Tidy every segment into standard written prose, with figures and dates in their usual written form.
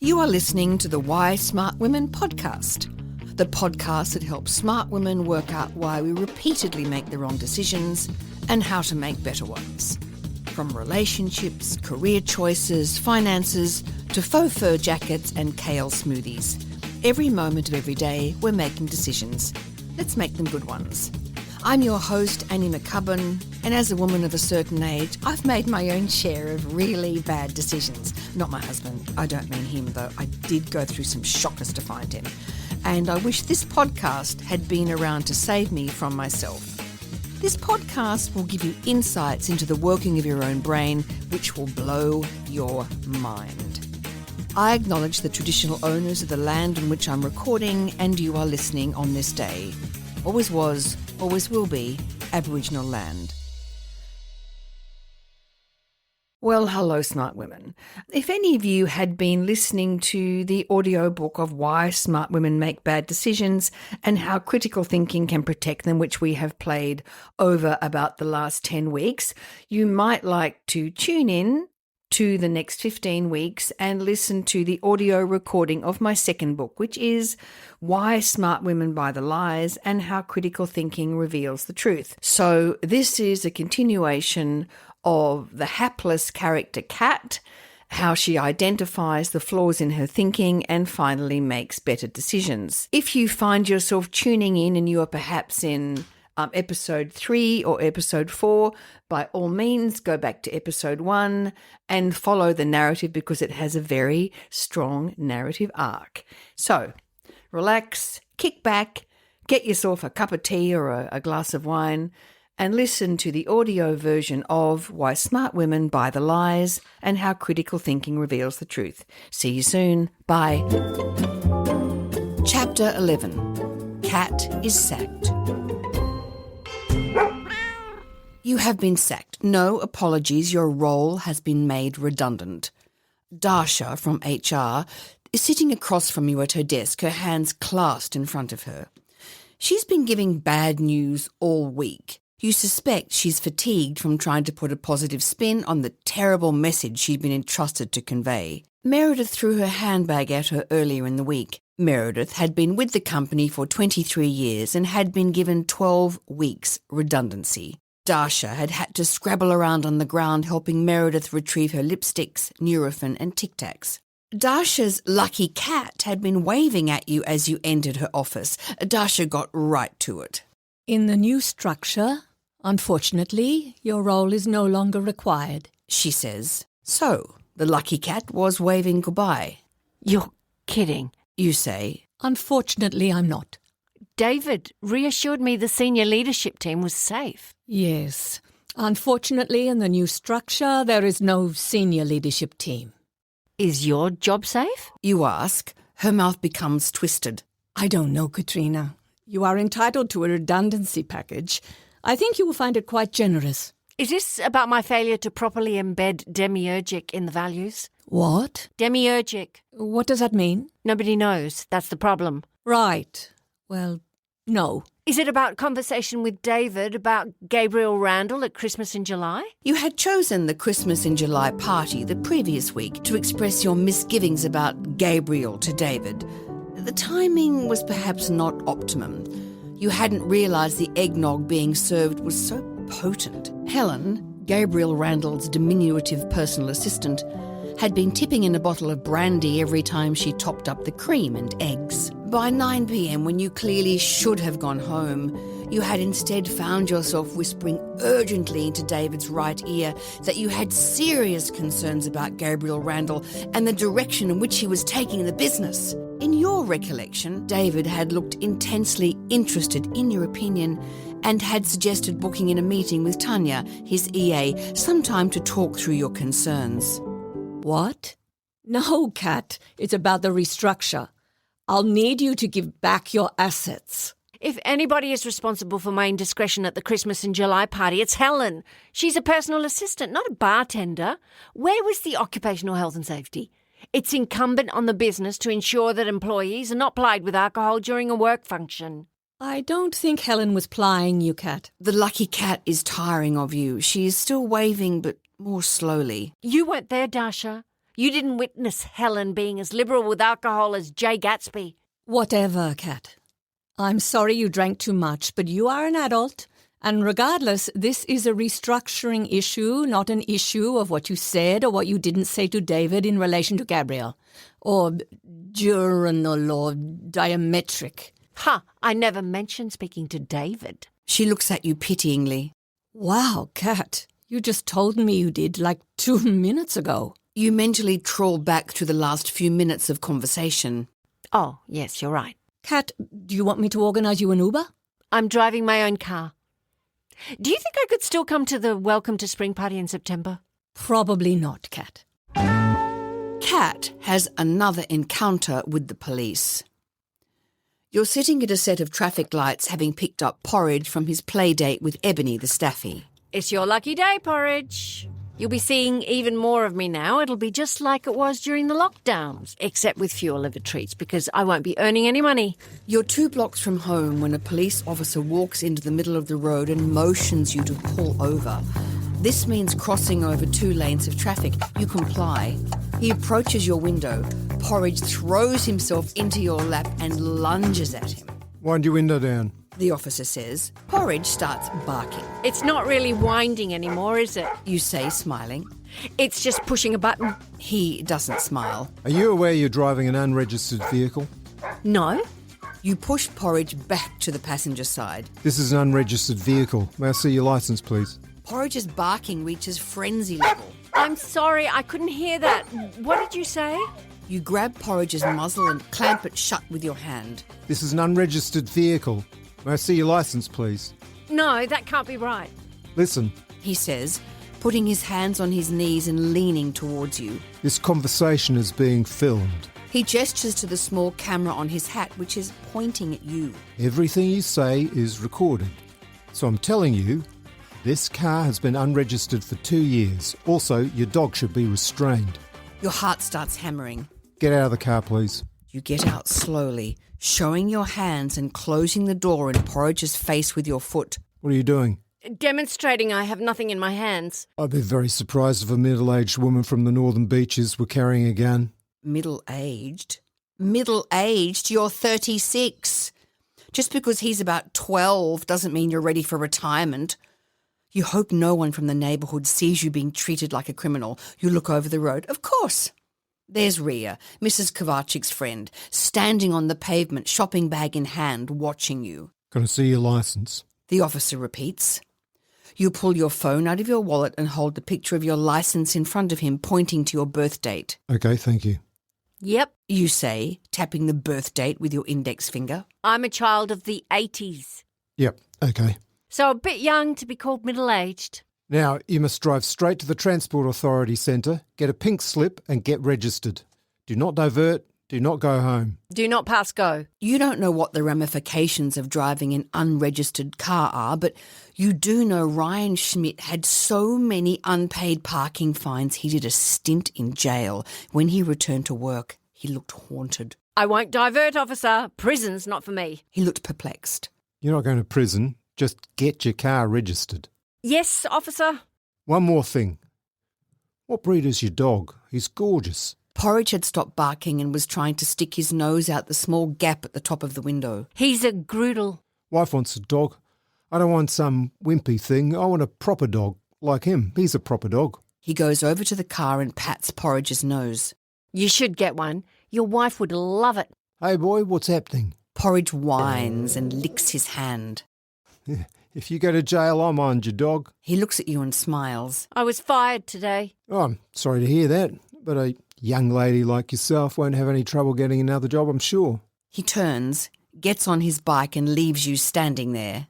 You are listening to the Why Smart Women podcast, the podcast that helps smart women work out why we repeatedly make the wrong decisions and how to make better ones. From relationships, career choices, finances, to faux fur jackets and kale smoothies. Every moment of every day, we're making decisions. Let's make them good ones. I'm your host, Annie McCubbin, and as a woman of a certain age, I've made my own share of really bad decisions. Not my husband. I don't mean him, though. I did go through some shockers to find him. And I wish this podcast had been around to save me from myself. This podcast will give you insights into the working of your own brain, which will blow your mind. I acknowledge the traditional owners of the land on which I'm recording, and you are listening on this day. Always was, always will be, Aboriginal land. Well, hello, smart women. If any of you had been listening to the audiobook of Why Smart Women Make Bad Decisions and How Critical Thinking Can Protect Them, which we have played over about the last 10 weeks, you might like to tune in to the next 15 weeks and listen to the audio recording of my second book, which is Why Smart Women Buy the Lies and How Critical Thinking Reveals the Truth. So this is a continuation of the hapless character Kat, how she identifies the flaws in her thinking and finally makes better decisions. If you find yourself tuning in and you are perhaps in episode 3 or episode 4, by all means, go back to episode 1 and follow the narrative because it has a very strong narrative arc. So, relax, kick back, get yourself a cup of tea or a glass of wine and listen to the audio version of Why Smart Women Buy the Lies and How Critical Thinking Reveals the Truth. See you soon. Bye. Chapter 11. Kat is sacked. You have been sacked. No apologies. Your role has been made redundant. Dasha from HR is sitting across from you at her desk, her hands clasped in front of her. She's been giving bad news all week. You suspect she's fatigued from trying to put a positive spin on the terrible message she'd been entrusted to convey. Meredith threw her handbag at her earlier in the week. Meredith had been with the company for 23 years and had been given 12 weeks redundancy. Dasha had had to scrabble around on the ground helping Meredith retrieve her lipsticks, Nurofen and Tic Tacs. Dasha's lucky cat had been waving at you as you entered her office. Dasha got right to it. In the new structure, unfortunately, your role is no longer required, she says. So, the lucky cat was waving goodbye. You're kidding, you say. Unfortunately, I'm not. David reassured me the senior leadership team was safe. Yes. Unfortunately, in the new structure, there is no senior leadership team. Is your job safe? You ask. Her mouth becomes twisted. I don't know, Katrina. You are entitled to a redundancy package. I think you will find it quite generous. Is this about my failure to properly embed demiurgic in the values? What? Demiurgic. What does that mean? Nobody knows. That's the problem. Right. Well, no. Is it about conversation with David about Gabriel Randall at Christmas in July? You had chosen the Christmas in July party the previous week to express your misgivings about Gabriel to David. The timing was perhaps not optimum. You hadn't realised the eggnog being served was so potent. Helen, Gabriel Randall's diminutive personal assistant, had been tipping in a bottle of brandy every time she topped up the cream and eggs. By 9 p.m, when you clearly should have gone home, you had instead found yourself whispering urgently into David's right ear that you had serious concerns about Gabriel Randall and the direction in which he was taking the business. In your recollection, David had looked intensely interested in your opinion and had suggested booking in a meeting with Tanya, his EA, sometime to talk through your concerns. What? No, Kat. It's about the restructure. I'll need you to give back your assets. If anybody is responsible for my indiscretion at the Christmas in July party, it's Helen. She's a personal assistant, not a bartender. Where was the occupational health and safety? It's incumbent on the business to ensure that employees are not plied with alcohol during a work function. I don't think Helen was plying you, Kat. The lucky cat is tiring of you. She is still waving, but more slowly. You weren't there, Dasha. You didn't witness Helen being as liberal with alcohol as Jay Gatsby. Whatever, Kat. I'm sorry you drank too much, but you are an adult. And regardless, this is a restructuring issue, not an issue of what you said or what you didn't say to David in relation to Gabrielle. Or diurnal or diametric. Ha! I never mentioned speaking to David. She looks at you pityingly. Wow, Kat, you just told me you did like 2 minutes ago. You mentally trawl back through the last few minutes of conversation. Oh, yes, you're right. Kat, do you want me to organise you an Uber? I'm driving my own car. Do you think I could still come to the Welcome to Spring party in September? Probably not, Kat. Kat has another encounter with the police. You're sitting at a set of traffic lights having picked up Porridge from his play date with Ebony the staffy. It's your lucky day, Porridge. You'll be seeing even more of me now. It'll be just like it was during the lockdowns, except with fewer liver treats because I won't be earning any money. You're 2 blocks from home when a police officer walks into the middle of the road and motions you to pull over. This means crossing over 2 lanes of traffic. You comply. He approaches your window. Porridge throws himself into your lap and lunges at him. Wind your window down. The officer says. Porridge starts barking. It's not really winding anymore, is it? You say, smiling. It's just pushing a button. He doesn't smile. Are you aware you're driving an unregistered vehicle? No. You push Porridge back to the passenger side. This is an unregistered vehicle. May I see your licence, please? Porridge's barking reaches frenzy level. I'm sorry, I couldn't hear that. What did you say? You grab Porridge's muzzle and clamp it shut with your hand. This is an unregistered vehicle. May I see your licence, please? No, that can't be right. Listen, He says, putting his hands on his knees and leaning towards you. this conversation is being filmed. He gestures to the small camera on his hat, which is pointing at you. Everything you say is recorded. So I'm telling you, this car has been unregistered for 2 years. Also, your dog should be restrained. Your heart starts hammering. Get out of the car, please. You get out slowly, showing your hands and closing the door in Porridge's face with your foot. What are you doing? Demonstrating I have nothing in my hands. I'd be very surprised if a middle-aged woman from the northern beaches were carrying a gun. Middle-aged? Middle-aged? You're 36. Just because he's about 12 doesn't mean you're ready for retirement. You hope no one from the neighbourhood sees you being treated like a criminal. You look over the road. Of course. There's Ria, Mrs. Kovačic's friend, standing on the pavement, shopping bag in hand, watching you. Can I see your licence? The officer repeats. You pull your phone out of your wallet and hold the picture of your licence in front of him, pointing to your birth date. Okay, thank you. Yep, You say, tapping the birth date with your index finger. I'm a child of the 80s. Yep, okay. So a bit young to be called middle-aged. Now, you must drive straight to the Transport Authority Centre, get a pink slip and get registered. Do not divert, do not go home. Do not pass go. You don't know what the ramifications of driving an unregistered car are, but you do know Ryan Schmidt had so many unpaid parking fines he did a stint in jail. When he returned to work, he looked haunted. I won't divert, officer. Prison's not for me. He looked perplexed. You're not going to prison, just get your car registered. Yes, officer. One more thing. What breed is your dog? He's gorgeous. Porridge had stopped barking and was trying to stick his nose out the small gap at the top of the window. He's a Groodle. Wife wants a dog. I don't want some wimpy thing. I want a proper dog, like him. He's a proper dog. He goes over to the car and pats Porridge's nose. You should get one. Your wife would love it. Hey boy, what's happening? Porridge whines and licks his hand. If you go to jail, I'll mind your dog. He looks at you and smiles. I was fired today. Oh, I'm sorry to hear that, but a young lady like yourself won't have any trouble getting another job, I'm sure. He turns, gets on his bike and leaves you standing there.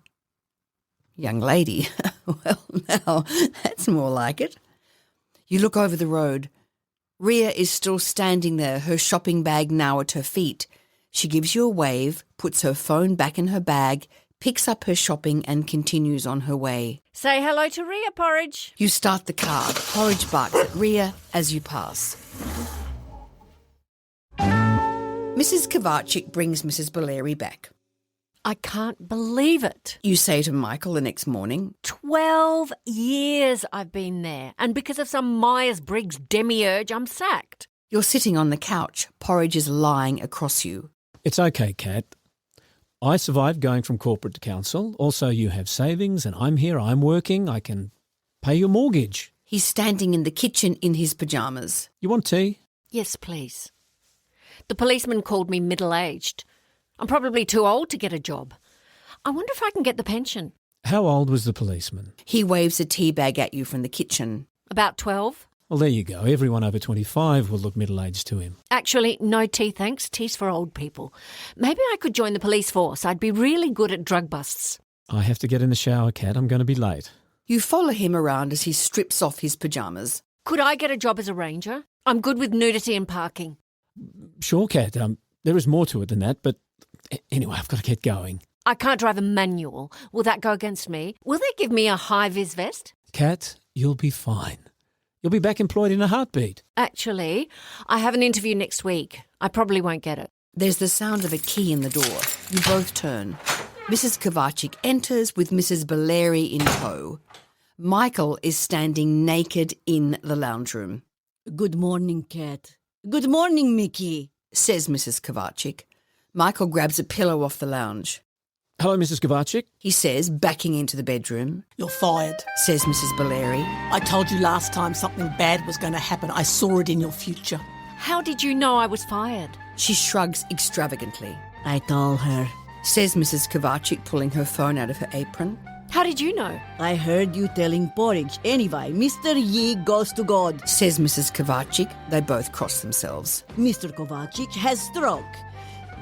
Young lady? Well, now, that's more like it. You look over the road. Ria is still standing there, her shopping bag now at her feet. She gives you a wave, puts her phone back in her bag, picks up her shopping and continues on her way. Say hello to Ria, Porridge. You start the car. Porridge barks at Ria as you pass. Mrs. Kovačic brings Mrs. Boleri back. I can't believe it. You say to Michael the next morning. 12 years I've been there, and because of some Myers-Briggs demiurge, I'm sacked. You're sitting on the couch. Porridge is lying across you. It's okay, Kat. I survived going from corporate to council. Also, you have savings and I'm here, I'm working, I can pay your mortgage. He's standing in the kitchen in his pyjamas. You want tea? Yes, please. The policeman called me middle-aged. I'm probably too old to get a job. I wonder if I can get the pension. How old was the policeman? He waves a tea bag at you from the kitchen. About 12. Well, there you go. Everyone over 25 will look middle-aged to him. Actually, no tea, thanks. Tea's for old people. Maybe I could join the police force. I'd be really good at drug busts. I have to get in the shower, Kat. I'm going to be late. You follow him around as he strips off his pyjamas. Could I get a job as a ranger? I'm good with nudity and parking. Sure, Kat. There is more to it than that, but anyway, I've got to get going. I can't drive a manual. Will that go against me? Will they give me a high-vis vest? Kat, you'll be fine. You'll be back employed in a heartbeat. Actually, I have an interview next week. I probably won't get it. There's the sound of a key in the door. You both turn. Mrs. Kovacic enters with Mrs. Baleri in tow. Michael is standing naked in the lounge room. Good morning, Kat. Good morning, Mickey, says Mrs. Kovacic. Michael grabs a pillow off the lounge. Hello, Mrs. Kovacic. He says, backing into the bedroom. You're fired, says Mrs. Baleri. I told you last time something bad was going to happen. I saw it in your future. How did you know I was fired? She shrugs extravagantly. I told her, says Mrs. Kovacic, pulling her phone out of her apron. How did you know? I heard you telling Porridge. Anyway, Mr. Yi goes to God, says Mrs. Kovacic. They both cross themselves. Mr. Kovacic has stroke.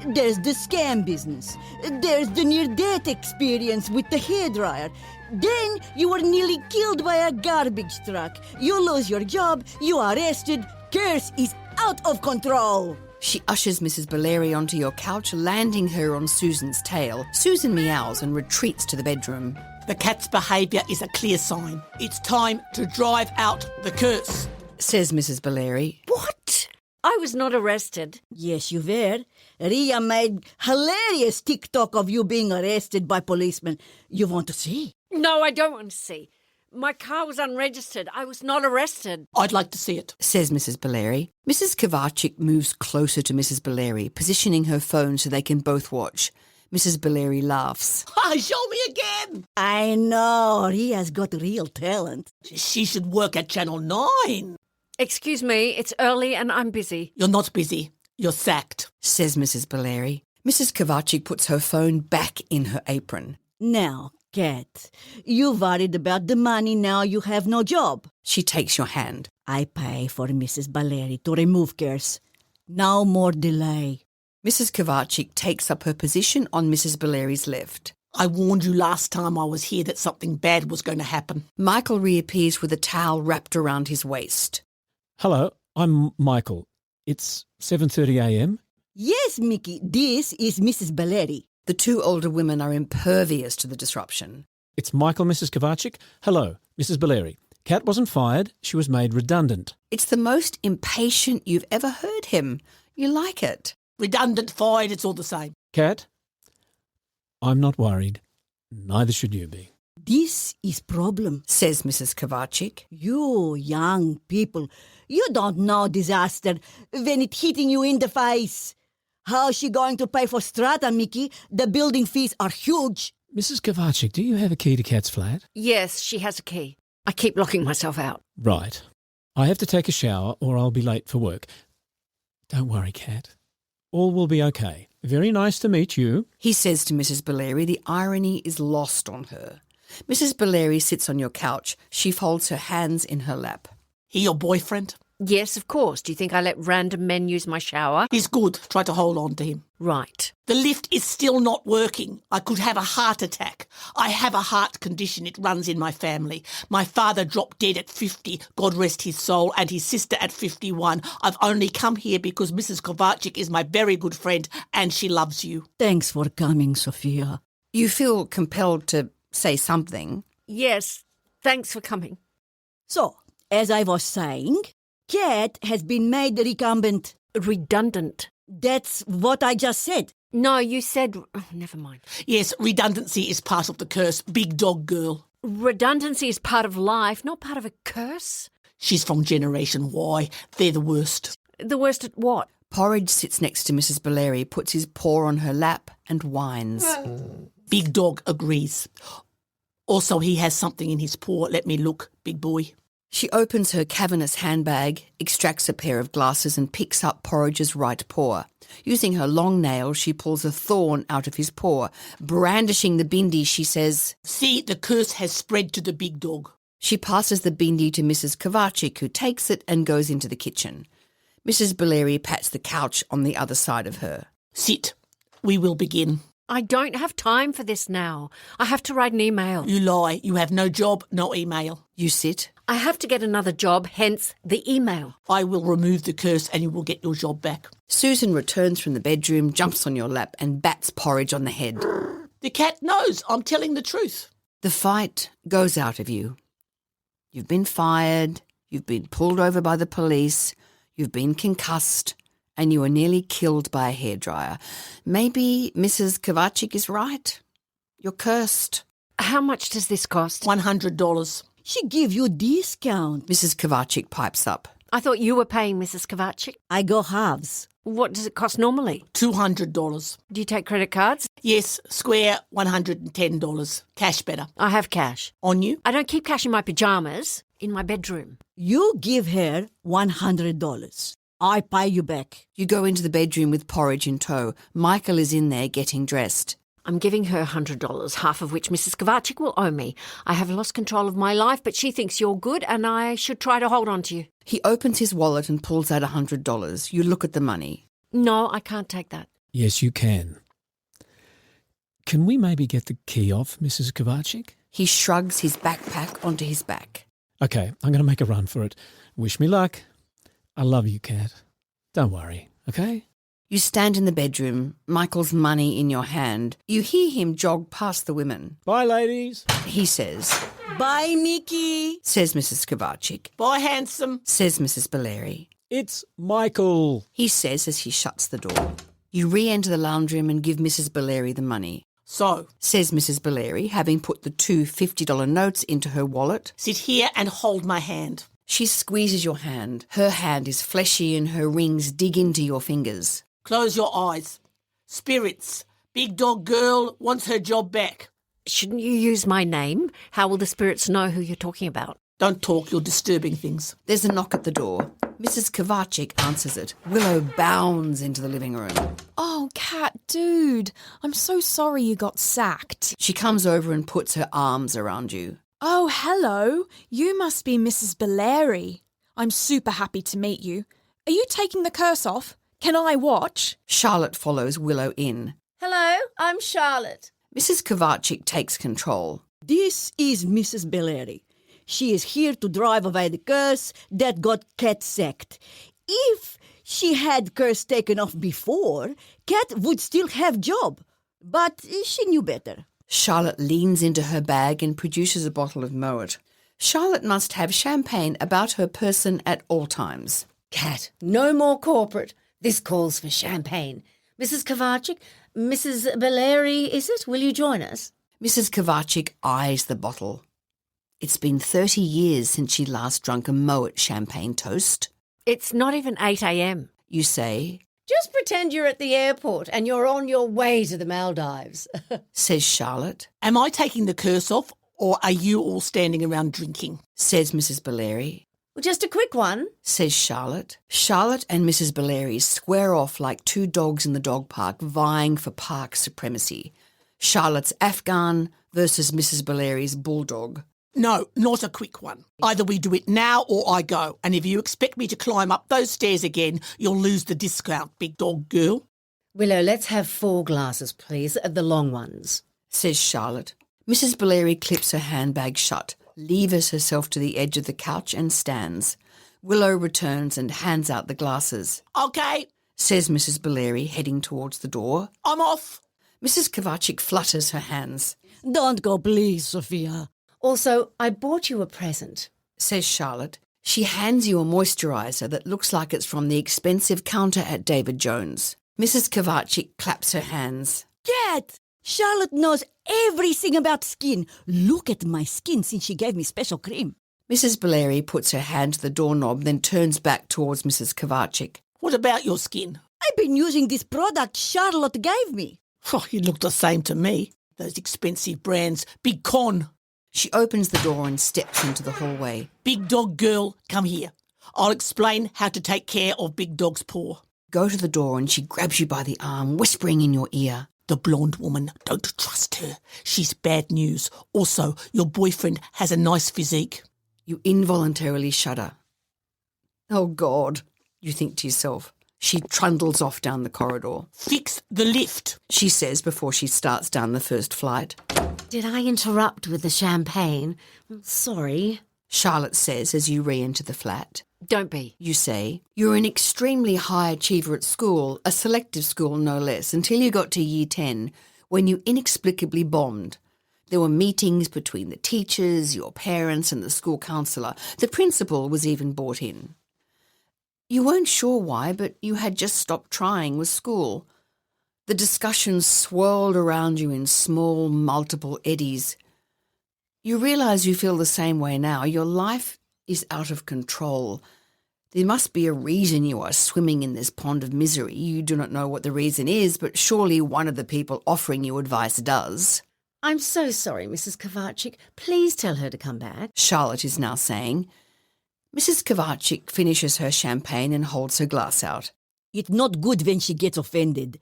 There's the scam business. There's the near-death experience with the hairdryer. Then you were nearly killed by a garbage truck. You lose your job, you are arrested. Curse is out of control. She ushers Mrs. Baleri onto your couch, landing her on Susan's tail. Susan meows and retreats to the bedroom. The cat's behaviour is a clear sign. It's time to drive out the curse, says Mrs. Baleri. What? I was not arrested. Yes, you were. Ria made hilarious TikTok of you being arrested by policemen. You want to see? No, I don't want to see. My car was unregistered. I was not arrested. I'd like to see it, says Mrs. Baleri. Mrs. Kovacic moves closer to Mrs. Baleri, positioning her phone so they can both watch. Mrs. Baleri laughs. Show me again. I know, Ria's got real talent. She should work at Channel 9. Excuse me, it's early and I'm busy. You're not busy. You're sacked, says Mrs. Baleri. Mrs. Kovacic puts her phone back in her apron. Now, Kat, you worried about the money, now you have no job. She takes your hand. I pay for Mrs. Baleri to remove curse. No more delay. Mrs. Kovacic takes up her position on Mrs. Baleri's left. I warned you last time I was here that something bad was going to happen. Michael reappears with a towel wrapped around his waist. Hello, I'm Michael. It's 7:30 a.m. Yes, Mickey, this is Mrs. Baleri. The two older women are impervious to the disruption. It's Michael, Mrs. Kovacic. Hello, Mrs. Baleri. Kat wasn't fired. She was made redundant. It's the most impatient you've ever heard him. You like it. Redundant, fired, it's all the same. Kat, I'm not worried. Neither should you be. This is problem, says Mrs. Kovacic. You young people, you don't know disaster when it hitting you in the face. How's she going to pay for strata, Mickey? The building fees are huge. Mrs. Kovacic, do you have a key to Kat's flat? Yes, she has a key. I keep locking myself out. Right. I have to take a shower or I'll be late for work. Don't worry, Kat. All will be okay. Very nice to meet you. He says to Mrs. Baleri. The irony is lost on her. Mrs. Baleri sits on your couch. She folds her hands in her lap. He your boyfriend? Yes, of course. Do you think I let random men use my shower? He's good. Try to hold on to him. Right. The lift is still not working. I could have a heart attack. I have a heart condition. It runs in my family. My father dropped dead at 50, God rest his soul, and his sister at 51. I've only come here because Mrs. Kovacic is my very good friend and she loves you. Thanks for coming, Sophia. You feel compelled to say something. Yes, thanks for coming. So, as I was saying, Kat has been made recumbent. Redundant. That's what I just said. No, you said... Oh, never mind. Yes, redundancy is part of the curse, big dog girl. Redundancy is part of life, not part of a curse. She's from Generation Y. They're the worst. The worst at what? Porridge sits next to Mrs. Bellairy, puts his paw on her lap and whines. Big dog agrees. Also, he has something in his paw. Let me look, big boy. She opens her cavernous handbag, extracts a pair of glasses and picks up Porridge's right paw. Using her long nails, she pulls a thorn out of his paw. Brandishing the bindi, she says, See, the curse has spread to the big dog. She passes the bindi to Mrs. Kovacic, who takes it and goes into the kitchen. Mrs. Bellairy pats the couch on the other side of her. Sit. We will begin. I don't have time for this now. I have to write an email. You lie. You have no job, no email. You sit. I have to get another job, hence the email. I will remove the curse and you will get your job back. Susan returns from the bedroom, jumps on your lap and bats Porridge on the head. The cat knows I'm telling the truth. The fight goes out of you. You've been fired, you've been pulled over by the police, you've been concussed, and you were nearly killed by a hairdryer. Maybe Mrs. Kovacic is right. You're cursed. How much does this cost? $100. She give you discount. Mrs. Kovacic pipes up. I thought you were paying Mrs. Kovacic. I go halves. What does it cost normally? $200. Do you take credit cards? Yes, square $110. Cash better. I have cash. On you? I don't keep cash in my pyjamas, in my bedroom. You give her $100. I pay you back. You go into the bedroom with Porridge in tow. Michael is in there getting dressed. I'm giving her $100, half of which Mrs. Kovacic will owe me. I have lost control of my life, but she thinks you're good and I should try to hold on to you. He opens his wallet and pulls out $100. You look at the money. No, I can't take that. Yes, you can. Can we maybe get the key off, Mrs. Kovacic? He shrugs his backpack onto his back. Okay, I'm going to make a run for it. Wish me luck. I love you, Cat. Don't worry, okay? You stand in the bedroom, Michael's money in your hand. You hear him jog past the women. Bye, ladies. He says, Bye, Mickey. says Mrs. Kovacic, Bye, handsome. says Mrs. Bellairy. It's Michael. He says as he shuts the door. You re-enter the lounge room and give Mrs. Bellairy the money. So, Says Mrs. Bellairy, having put the two $50 notes into her wallet. sit here and hold my hand. She squeezes your hand. Her hand is fleshy and her rings dig into your fingers. Close your eyes. Spirits. Big dog girl wants her job back. Shouldn't you use my name? How will the spirits know who you're talking about? Don't talk, you're disturbing things. There's a knock at the door. Mrs. Kovacic answers it. Willow bounds into the living room. Oh, Cat, dude, I'm so sorry you got sacked. She comes over and puts her arms around you. Oh, hello. You must be Mrs. Bellairy. I'm super happy to meet you. Are you taking the curse off? Can I watch? Charlotte follows Willow in. Hello, I'm Charlotte. Mrs. Kovacic takes control. This is Mrs. Bellairy. She is here to drive away the curse that got Cat sacked. If she had curse taken off before, Cat would still have job. But she knew better. Charlotte leans into her bag and produces a bottle of Moet. Charlotte must have champagne about her person at all times. Cat, no more corporate. This calls for champagne. Mrs. Kovacic, Mrs. Bellairy, is it? Will you join us? Mrs. Kovacic eyes the bottle. It's been 30 years since she last drunk a Moet champagne toast. It's not even 8 a.m. You say, Just pretend you're at the airport and you're on your way to the Maldives. says Charlotte, Am I taking the curse off or are you all standing around drinking? says Mrs. Bellairy, Well, just a quick one. says Charlotte. Charlotte and Mrs. Bellairy square off like two dogs in the dog park vying for park supremacy. Charlotte's Afghan versus Mrs. Bellairy's bulldog. No, not a quick one. Either we do it now or I go. And if you expect me to climb up those stairs again, you'll lose the discount, big dog girl. Willow, let's have 4 glasses, please, the long ones. Says Charlotte. Mrs. Bellairy clips her handbag shut, levers herself to the edge of the couch and stands. Willow returns and hands out the glasses. Okay, Says Mrs. Bellairy, heading towards the door. I'm off. Mrs. Kovacic flutters her hands. Don't go, please, Sophia. Also, I bought you a present. Says Charlotte. She hands you a moisturiser that looks like it's from the expensive counter at David Jones. Mrs. Kovacic claps her hands. Cat! Charlotte knows everything about skin. Look at my skin since she gave me special cream. Mrs. Belleri puts her hand to the doorknob, then turns back towards Mrs. Kovacic. What about your skin? I've been using this product Charlotte gave me. Oh, you look the same to me. Those expensive brands. Big con. She opens the door and steps into the hallway. Big dog girl, come here. I'll explain how to take care of Big Dog's paw. Go to the door and she grabs you by the arm, whispering in your ear. The blonde woman, don't trust her. She's bad news. Also, your boyfriend has a nice physique. You involuntarily shudder. Oh, God, you think to yourself. She trundles off down the corridor. Fix the lift, she says before she starts down the first flight. Did I interrupt with the champagne? Sorry. Charlotte says as you re-enter the flat. Don't be. You say, you're an extremely high achiever at school, a selective school no less, until you got to year 10, when you inexplicably bombed. There were meetings between the teachers, your parents and the school counsellor. The principal was even brought in. You weren't sure why, but you had just stopped trying with school. The discussions swirled around you in small, multiple eddies. You realise you feel the same way now. Your life is out of control. There must be a reason you are swimming in this pond of misery. You do not know what the reason is, but surely one of the people offering you advice does. I'm so sorry, Mrs. Kovacic. Please tell her to come back. Charlotte is now saying. Mrs. Kovacic finishes her champagne and holds her glass out. It's not good when she gets offended.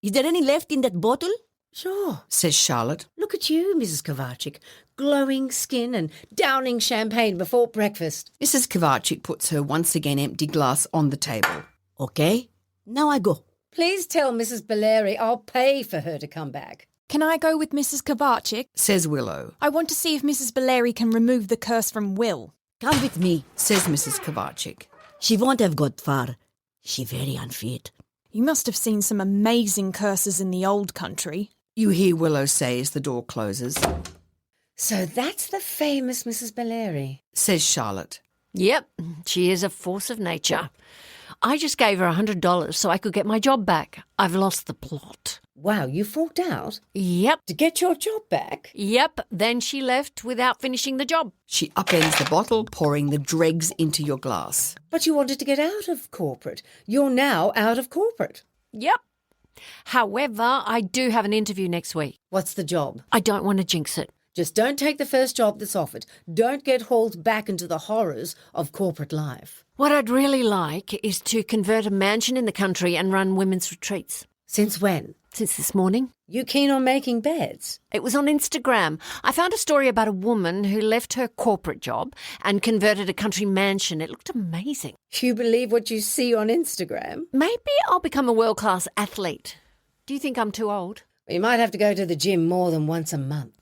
Is there any left in that bottle? Sure, says Charlotte. Look at you, Mrs. Kovacic. Glowing skin and downing champagne before breakfast. Mrs. Kovacic puts her once again empty glass on the table. Okay, now I go. Please tell Mrs. Belleri I'll pay for her to come back. Can I go with Mrs. Kovacic? Says Willow. I want to see if Mrs. Belleri can remove the curse from Will. Come with me, says Mrs. Kovacic. She won't have got far. She very unfit. You must have seen some amazing curses in the old country. You hear Willow say as the door closes. So that's the famous Mrs. Belleri, says Charlotte. Yep, she is a force of nature. I just gave her $100 so I could get my job back. I've lost the plot. Wow, you forked out? Yep. To get your job back? Yep, then she left without finishing the job. She upends the bottle, pouring the dregs into your glass. But you wanted to get out of corporate. You're now out of corporate. Yep. However, I do have an interview next week. What's the job? I don't want to jinx it. Just don't take the first job that's offered. Don't get hauled back into the horrors of corporate life. What I'd really like is to convert a mansion in the country and run women's retreats. Since when? Since this morning. You keen on making beds? It was on Instagram. I found a story about a woman who left her corporate job and converted a country mansion. It looked amazing. You believe what you see on Instagram? Maybe I'll become a world-class athlete. Do you think I'm too old? You might have to go to the gym more than once a month.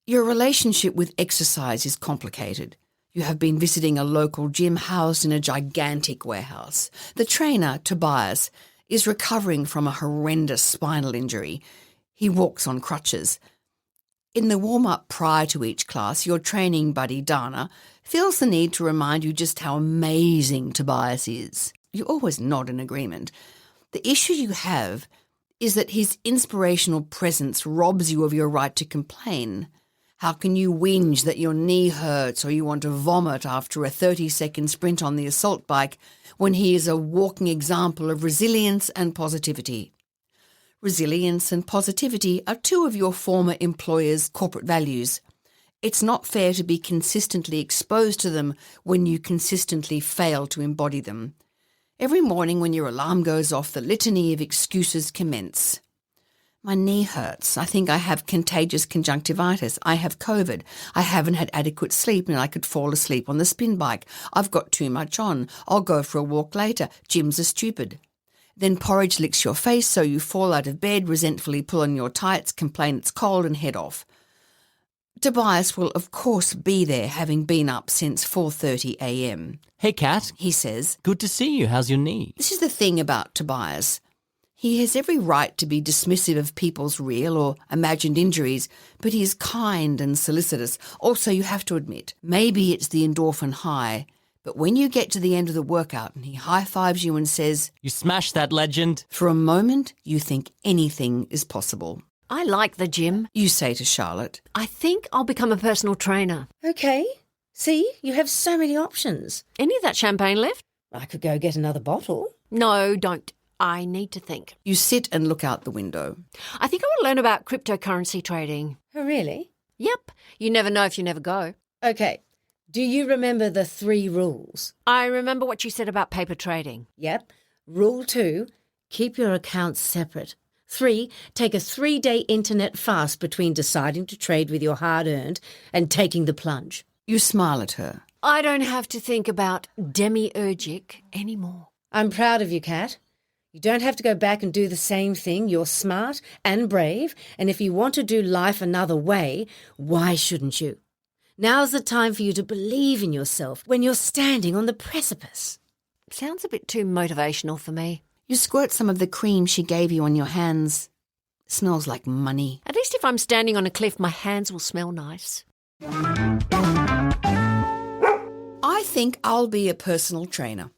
Your relationship with exercise is complicated. You have been visiting a local gym housed in a gigantic warehouse. The trainer, Tobias, is recovering from a horrendous spinal injury. He walks on crutches. In the warm-up prior to each class, your training buddy, Dana, feels the need to remind you just how amazing Tobias is. You always nod in agreement. The issue you have is that his inspirational presence robs you of your right to complain. How can you whinge that your knee hurts or you want to vomit after a 30-second sprint on the assault bike when he is a walking example of resilience and positivity? Resilience and positivity are two of your former employer's corporate values. It's not fair to be consistently exposed to them when you consistently fail to embody them. Every morning when your alarm goes off, the litany of excuses commence. My knee hurts. I think I have contagious conjunctivitis. I have COVID. I haven't had adequate sleep and I could fall asleep on the spin bike. I've got too much on. I'll go for a walk later. Gyms are stupid. Then porridge licks your face, so you fall out of bed, resentfully pull on your tights, complain it's cold and head off. Tobias will of course be there, having been up since 4:30 a.m. Hey, Kat. He says. Good to see you. How's your knee? This is the thing about Tobias. He has every right to be dismissive of people's real or imagined injuries, but he is kind and solicitous. Also, you have to admit, maybe it's the endorphin high, But when you get to the end of the workout and he high-fives you and says, "You smashed that, legend." for a moment you think anything is possible. I like the gym. You say to Charlotte, I think I'll become a personal trainer. Okay. See, you have so many options. Any of that champagne left? I could go get another bottle. No, don't. I need to think. you sit and look out the window. I think I want to learn about cryptocurrency trading. Oh, really? Yep. You never know if you never go. Okay. Do you remember the 3 rules? I remember what you said about paper trading. Yep. Rule 2, keep your accounts separate. 3, take a 3-day internet fast between deciding to trade with your hard-earned and taking the plunge. You smile at her. I don't have to think about demiurgic anymore. I'm proud of you, Kat. You don't have to go back and do the same thing. You're smart and brave, and if you want to do life another way, why shouldn't you? Now's the time for you to believe in yourself when you're standing on the precipice. Sounds a bit too motivational for me. You squirt some of the cream she gave you on your hands. It smells like money. At least if I'm standing on a cliff, my hands will smell nice. I think I'll be a personal trainer.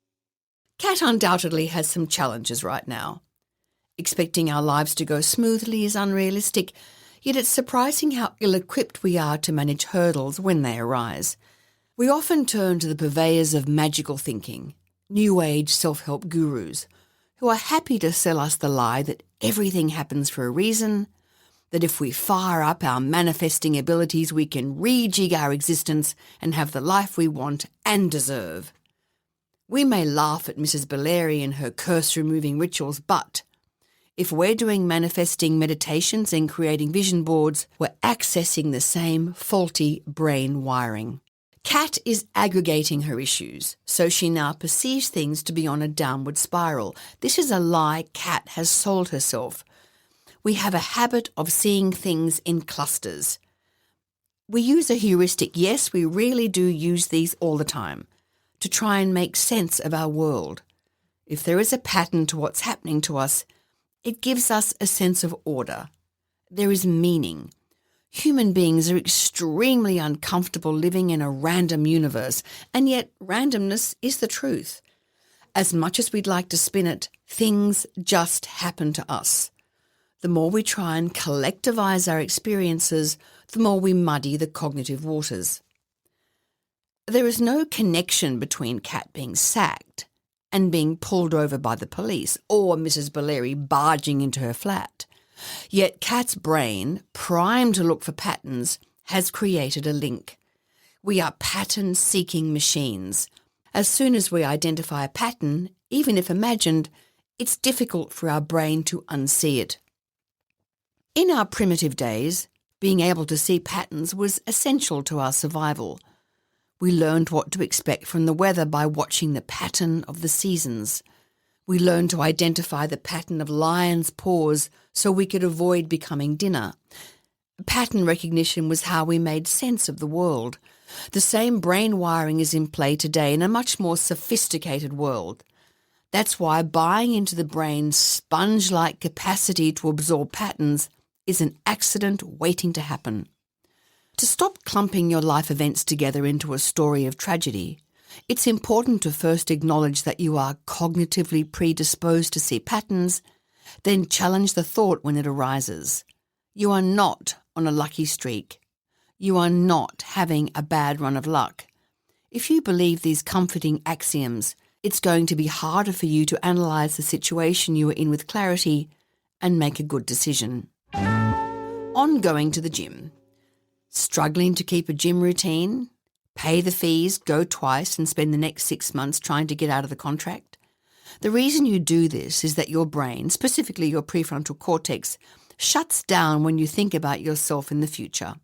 Kat undoubtedly has some challenges right now. Expecting our lives to go smoothly is unrealistic, yet it's surprising how ill-equipped we are to manage hurdles when they arise. We often turn to the purveyors of magical thinking, New Age self-help gurus, who are happy to sell us the lie that everything happens for a reason, that if we fire up our manifesting abilities we can rejig our existence and have the life we want and deserve. We may laugh at Mrs. Belleri and her curse-removing rituals, but if we're doing manifesting meditations and creating vision boards, we're accessing the same faulty brain wiring. Kat is aggregating her issues, so she now perceives things to be on a downward spiral. This is a lie Kat has sold herself. We have a habit of seeing things in clusters. We use a heuristic, yes, we really do use these all the time, to try and make sense of our world. If there is a pattern to what's happening to us, it gives us a sense of order. There is meaning. Human beings are extremely uncomfortable living in a random universe, and yet randomness is the truth. As much as we'd like to spin it, things just happen to us. The more we try and collectivize our experiences, the more we muddy the cognitive waters. There is no connection between Kat being sacked and being pulled over by the police or Mrs. Belleri barging into her flat. Yet Kat's brain, primed to look for patterns, has created a link. We are pattern-seeking machines. As soon as we identify a pattern, even if imagined, it's difficult for our brain to unsee it. In our primitive days, being able to see patterns was essential to our survival. We learned what to expect from the weather by watching the pattern of the seasons. We learned to identify the pattern of lions' paws so we could avoid becoming dinner. Pattern recognition was how we made sense of the world. The same brain wiring is in play today in a much more sophisticated world. That's why buying into the brain's sponge-like capacity to absorb patterns is an accident waiting to happen. To stop clumping your life events together into a story of tragedy, it's important to first acknowledge that you are cognitively predisposed to see patterns, then challenge the thought when it arises. You are not on a lucky streak. You are not having a bad run of luck. If you believe these comforting axioms, it's going to be harder for you to analyse the situation you are in with clarity and make a good decision. On going to the gym. Struggling to keep a gym routine? Pay the fees, go twice and spend the next 6 months trying to get out of the contract? The reason you do this is that your brain, specifically your prefrontal cortex, shuts down when you think about yourself in the future.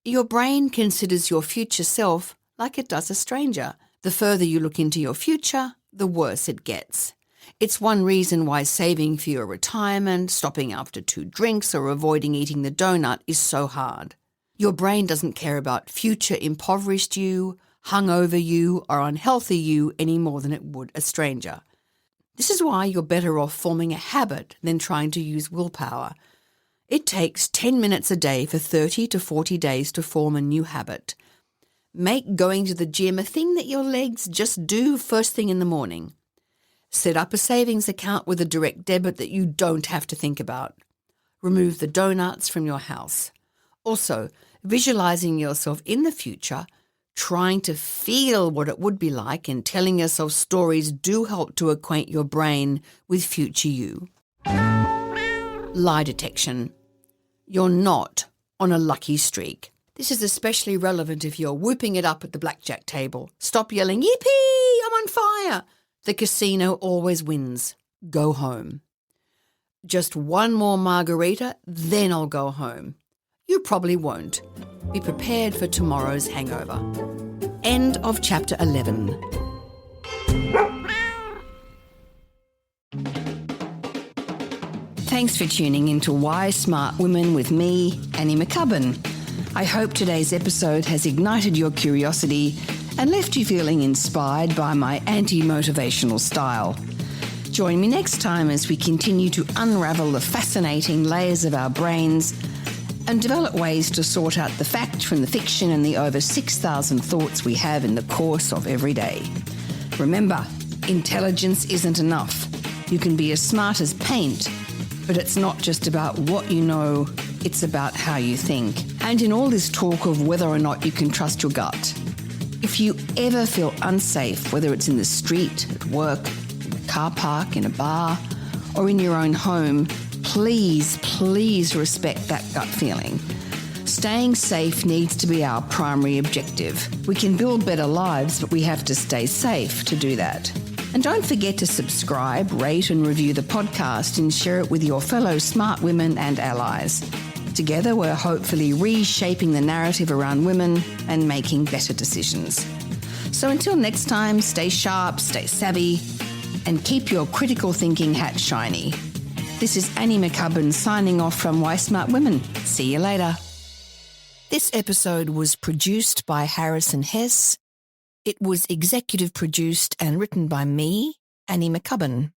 Your brain considers your future self like it does a stranger. The further you look into your future, the worse it gets. It's one reason why saving for your retirement, stopping after 2 drinks, or avoiding eating the donut is so hard. Your brain doesn't care about future impoverished you, hungover you, or unhealthy you any more than it would a stranger. This is why you're better off forming a habit than trying to use willpower. It takes 10 minutes a day for 30 to 40 days to form a new habit. Make going to the gym a thing that your legs just do first thing in the morning. Set up a savings account with a direct debit that you don't have to think about. Remove the donuts from your house. Also, visualizing yourself in the future, trying to feel what it would be like, and telling yourself stories do help to acquaint your brain with future you. Lie detection. You're not on a lucky streak. This is especially relevant if you're whooping it up at the blackjack table. Stop yelling, "Yippee, I'm on fire!" The casino always wins. Go home. Just one more margarita, then I'll go home. You probably won't. Be prepared for tomorrow's hangover. End of Chapter 11. Thanks for tuning into Why Smart Women with me, Annie McCubbin. I hope today's episode has ignited your curiosity and left you feeling inspired by my anti-motivational style. Join me next time as we continue to unravel the fascinating layers of our brains and develop ways to sort out the fact from the fiction and the over 6,000 thoughts we have in the course of every day. Remember, intelligence isn't enough. You can be as smart as paint, but it's not just about what you know, it's about how you think. And in all this talk of whether or not you can trust your gut, if you ever feel unsafe, whether it's in the street, at work, in a car park, in a bar, or in your own home, please respect that gut feeling. Staying safe needs to be our primary objective. We can build better lives, but we have to stay safe to do that. And don't forget to subscribe, rate and review the podcast and share it with your fellow smart women and allies. Together, we're hopefully reshaping the narrative around women and making better decisions. So until next time, stay sharp, stay savvy, and keep your critical thinking hat shiny. This is Annie McCubbin signing off from Why Smart Women. See you later. This episode was produced by Harrison Hess. It was executive produced and written by me, Annie McCubbin.